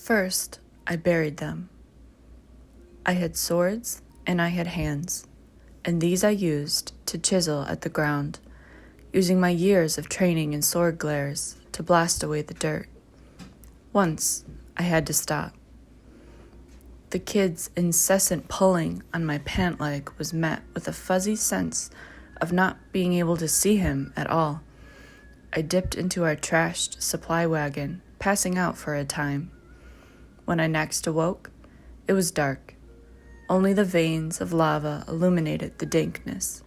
First, I buried them. I had swords and I had hands, and these I used to chisel at the ground, using my years of training in sword glares to blast away the dirt. Once, I had to stop. The kid's incessant pulling on my pant leg was met with a fuzzy sense of not being able to see him at all. I dipped into our trashed supply wagon, passing out for a time. When I next awoke, it was dark. Only the veins of lava illuminated the dankness.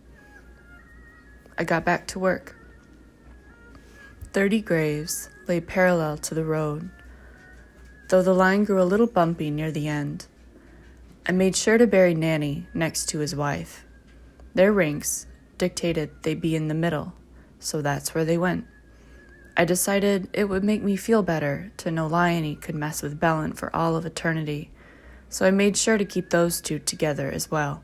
I got back to work. 30 graves lay parallel to the road, though the line grew a little bumpy near the end. I made sure to bury Nanny next to his wife. Their ranks dictated they be in the middle, so that's where they went. I decided it would make me feel better to know Liony could mess with Bellin for all of eternity, so I made sure to keep those two together as well.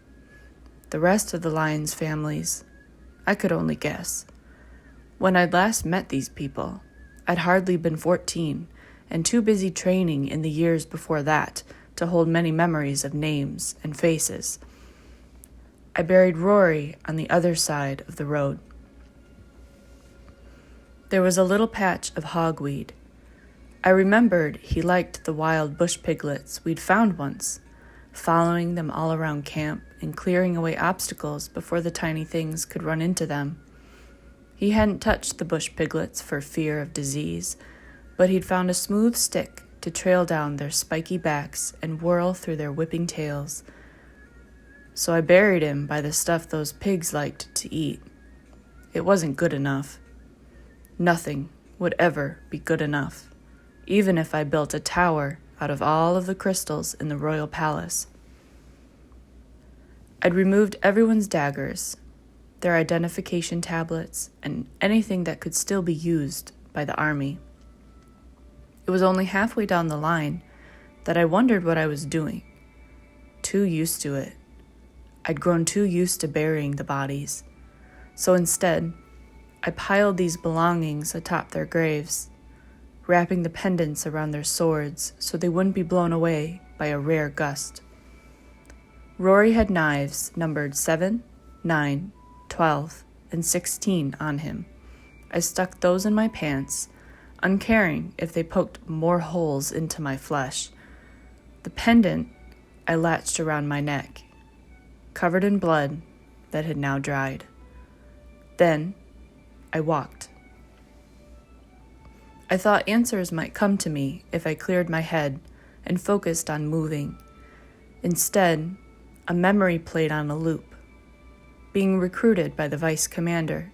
The rest of the Lions' families, I could only guess. When I'd last met these people, I'd hardly been 14 and too busy training in the years before that to hold many memories of names and faces. I buried Rory on the other side of the road. There was a little patch of hogweed. I remembered he liked the wild bush piglets we'd found once, following them all around camp and clearing away obstacles before the tiny things could run into them. He hadn't touched the bush piglets for fear of disease, but he'd found a smooth stick to trail down their spiky backs and whirl through their whipping tails. So I buried him by the stuff those pigs liked to eat. It wasn't good enough. Nothing would ever be good enough, even if I built a tower out of all of the crystals in the royal palace. I'd removed everyone's daggers, their identification tablets, and anything that could still be used by the army. It was only halfway down the line that I wondered what I was doing. Too used to it. I'd grown too used to burying the bodies. So instead, I piled these belongings atop their graves, wrapping the pendants around their swords so they wouldn't be blown away by a rare gust. Rory had knives numbered 7, 9, 12, and 16 on him. I stuck those in my pants, uncaring if they poked more holes into my flesh. The pendant I latched around my neck, covered in blood that had now dried. Then I walked. I thought answers might come to me if I cleared my head and focused on moving. Instead, a memory played on a loop. Being recruited by the vice commander,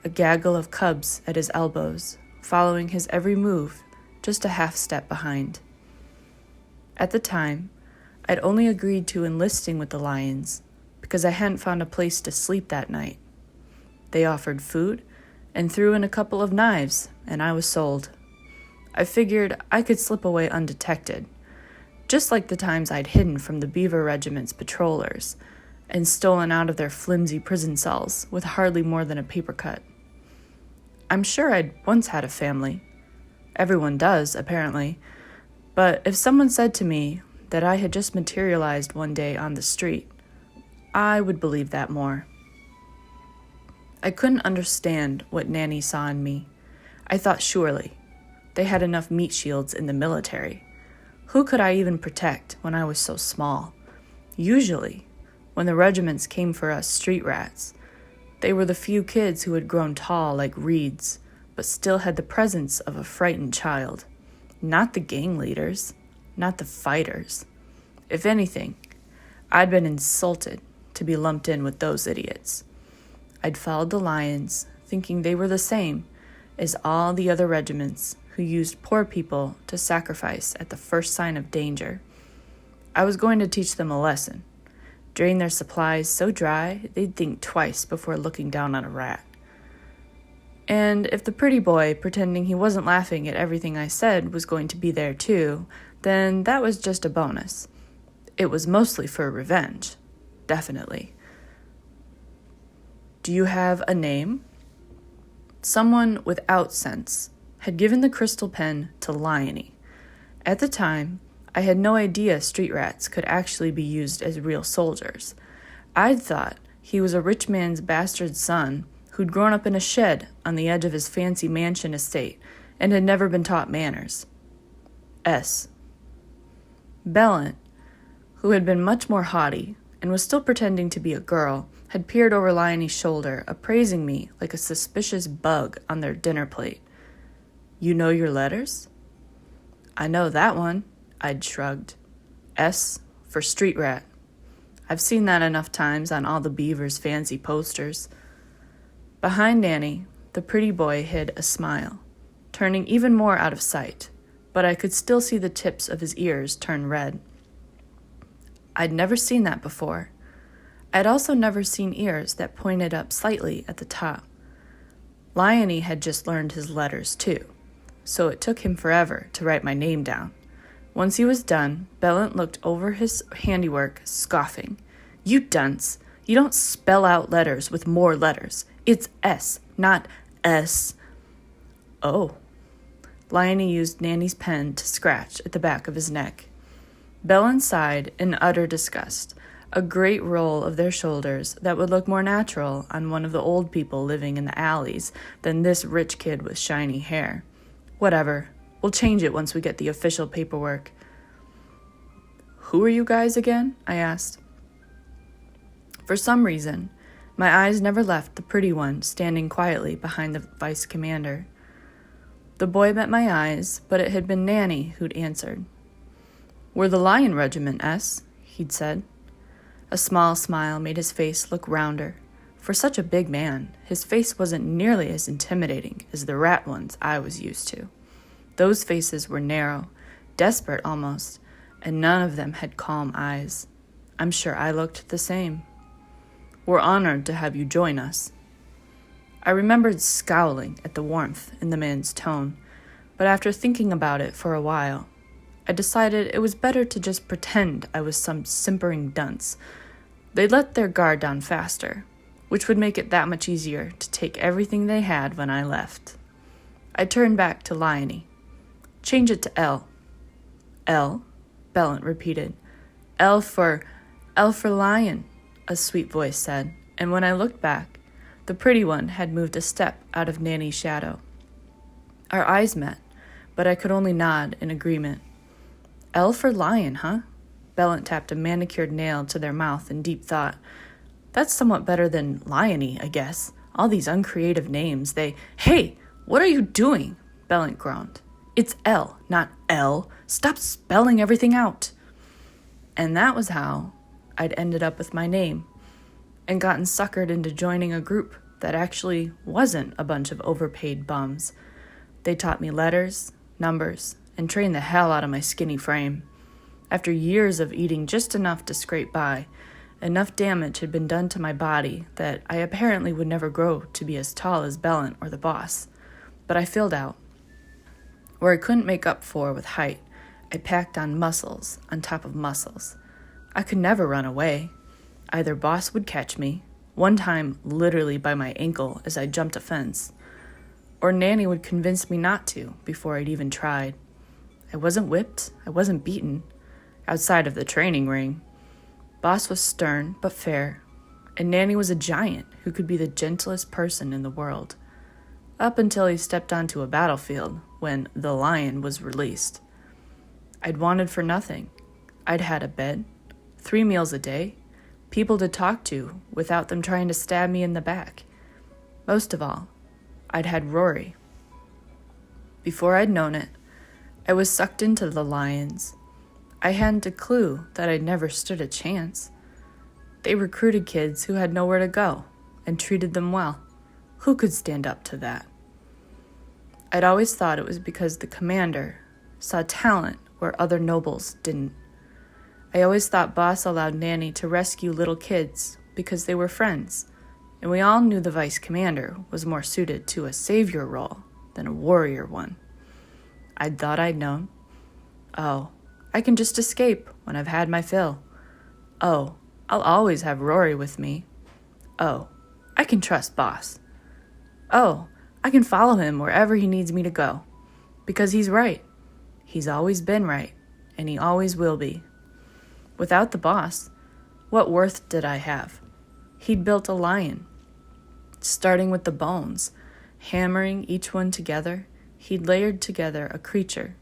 a gaggle of cubs at his elbows, following his every move, just a half step behind. At the time, I'd only agreed to enlisting with the Lions because I hadn't found a place to sleep that night. They offered food and threw in a couple of knives, and I was sold. I figured I could slip away undetected, just like the times I'd hidden from the Beaver Regiment's patrollers and stolen out of their flimsy prison cells with hardly more than a paper cut. I'm sure I'd once had a family. Everyone does, apparently. But if someone said to me that I had just materialized one day on the street, I would believe that more. I couldn't understand what Nanny saw in me. I thought surely they had enough meat shields in the military. Who could I even protect when I was so small? Usually, when the regiments came for us street rats, they were the few kids who had grown tall like reeds, but still had the presence of a frightened child. Not the gang leaders, not the fighters. If anything, I'd been insulted to be lumped in with those idiots. I'd followed the Lions, thinking they were the same as all the other regiments who used poor people to sacrifice at the first sign of danger. I was going to teach them a lesson, drain their supplies so dry they'd think twice before looking down on a rat. And if the pretty boy pretending he wasn't laughing at everything I said was going to be there too, then that was just a bonus. It was mostly for revenge, definitely. Do you have a name? Someone without sense had given the crystal pen to Liony. At the time, I had no idea street rats could actually be used as real soldiers. I'd thought he was a rich man's bastard son who'd grown up in a shed on the edge of his fancy mansion estate and had never been taught manners. S. Bellant, who had been much more haughty and was still pretending to be a girl, had peered over Lionel's shoulder, appraising me like a suspicious bug on their dinner plate. "You know your letters?" "I know that one," I'd shrugged. "S for street rat. I've seen that enough times on all the Beavers' fancy posters." Behind Nanny, the pretty boy hid a smile, turning even more out of sight, but I could still see the tips of his ears turn red. I'd never seen that before. I'd also never seen ears that pointed up slightly at the top. Liony had just learned his letters too, so it took him forever to write my name down. Once he was done, Bellant looked over his handiwork, scoffing. "You dunce! You don't spell out letters with more letters. It's S, not S." "Oh." Liony used Nanny's pen to scratch at the back of his neck. Bellant sighed in utter disgust, a great roll of their shoulders that would look more natural on one of the old people living in the alleys than this rich kid with shiny hair. "Whatever. We'll change it once we get the official paperwork." "Who are you guys again?" I asked. For some reason, my eyes never left the pretty one standing quietly behind the vice commander. The boy met my eyes, but it had been Nanny who'd answered. "We're the Lion Regiment, S," he'd said. A small smile made his face look rounder. For such a big man, his face wasn't nearly as intimidating as the rat ones I was used to. Those faces were narrow, desperate almost, and none of them had calm eyes. I'm sure I looked the same. "We're honored to have you join us." I remembered scowling at the warmth in the man's tone, but after thinking about it for a while, I decided it was better to just pretend I was some simpering dunce. They'd let their guard down faster, which would make it that much easier to take everything they had when I left. I turned back to Liony. "Change it to L." "L?" Bellant repeated. L for lion," a sweet voice said, and when I looked back, the pretty one had moved a step out of Nanny's shadow. Our eyes met, but I could only nod in agreement. "L for lion, huh?" Bellant tapped a manicured nail to their mouth in deep thought. "That's somewhat better than Liony, I guess. All these uncreative names, Hey, what are you doing?" Bellant groaned. "It's L, not L. Stop spelling everything out." And that was how I'd ended up with my name and gotten suckered into joining a group that actually wasn't a bunch of overpaid bums. They taught me letters, numbers, and trained the hell out of my skinny frame. After years of eating just enough to scrape by, enough damage had been done to my body that I apparently would never grow to be as tall as Bellant or the boss. But I filled out. Where I couldn't make up for with height, I packed on muscles on top of muscles. I could never run away. Either boss would catch me, one time literally by my ankle as I jumped a fence, or Nanny would convince me not to before I'd even tried. I wasn't whipped, I wasn't beaten, outside of the training ring. Boss was stern but fair, and Nanny was a giant who could be the gentlest person in the world. Up until he stepped onto a battlefield when the lion was released. I'd wanted for nothing. I'd had a bed, 3 meals a day, people to talk to without them trying to stab me in the back. Most of all, I'd had Rory. Before I'd known it, I was sucked into the lions. I hadn't a clue that I'd never stood a chance. They recruited kids who had nowhere to go and treated them well. Who could stand up to that? I'd always thought it was because the commander saw talent where other nobles didn't. I always thought Boss allowed Nanny to rescue little kids because they were friends, and we all knew the vice commander was more suited to a savior role than a warrior one. I'd thought I'd known. Oh, I can just escape when I've had my fill. Oh, I'll always have Rory with me. Oh, I can trust Boss. Oh, I can follow him wherever he needs me to go. Because he's right. He's always been right, and he always will be. Without the boss, what worth did I have? He'd built a lion, starting with the bones, hammering each one together. He'd layered together a creature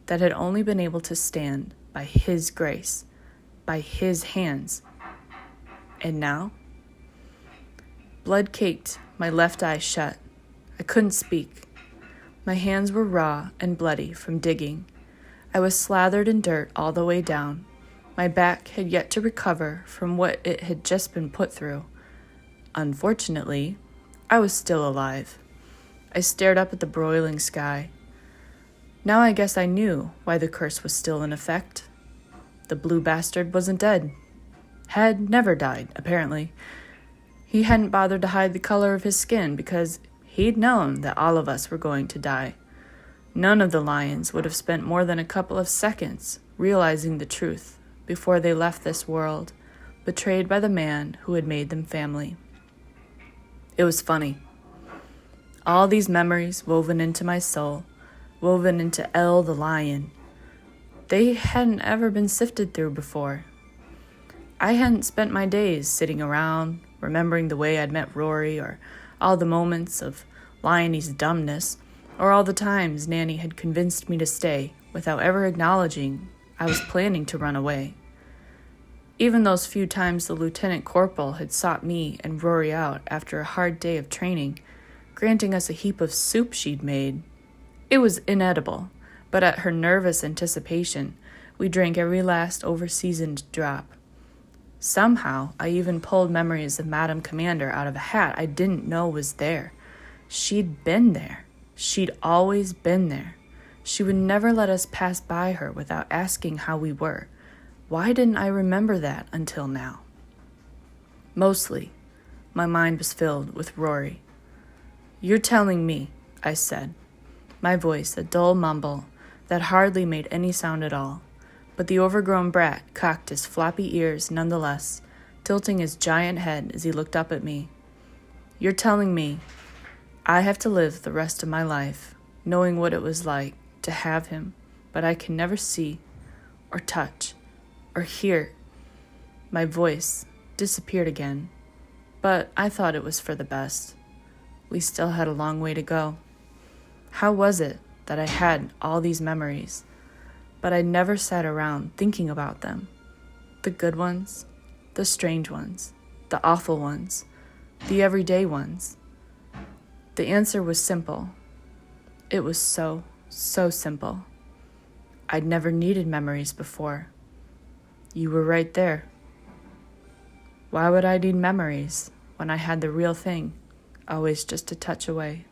that had only been able to stand by his grace, by his hands. And now? Blood caked, my left eye shut. I couldn't speak. My hands were raw and bloody from digging. I was slathered in dirt all the way down. My back had yet to recover from what it had just been put through. Unfortunately, I was still alive. I stared up at the broiling sky. Now I guess I knew why the curse was still in effect. The blue bastard wasn't dead. Had never died, apparently. He hadn't bothered to hide the color of his skin because he'd known that all of us were going to die. None of the lions would have spent more than a couple of seconds realizing the truth before they left this world, betrayed by the man who had made them family. It was funny. All these memories woven into my soul, woven into El the lion. They hadn't ever been sifted through before. I hadn't spent my days sitting around, remembering the way I'd met Rory, or all the moments of Lionie's dumbness, or all the times Nanny had convinced me to stay without ever acknowledging I was planning to run away. Even those few times the lieutenant corporal had sought me and Rory out after a hard day of training, granting us a heap of soup she'd made. It was inedible, but at her nervous anticipation, we drank every last over-seasoned drop. Somehow, I even pulled memories of Madam Commander out of a hat I didn't know was there. She'd been there. She'd always been there. She would never let us pass by her without asking how we were. Why didn't I remember that until now? Mostly, my mind was filled with Rory. "You're telling me," I said, my voice a dull mumble that hardly made any sound at all, but the overgrown brat cocked his floppy ears nonetheless, tilting his giant head as he looked up at me. "You're telling me I have to live the rest of my life knowing what it was like to have him, but I can never see or touch or hear." My voice disappeared again, but I thought it was for the best. We still had a long way to go. How was it that I had all these memories, but I never sat around thinking about them? The good ones, the strange ones, the awful ones, the everyday ones. The answer was simple. It was so simple. I'd never needed memories before. You were right there. Why would I need memories when I had the real thing, always just a touch away?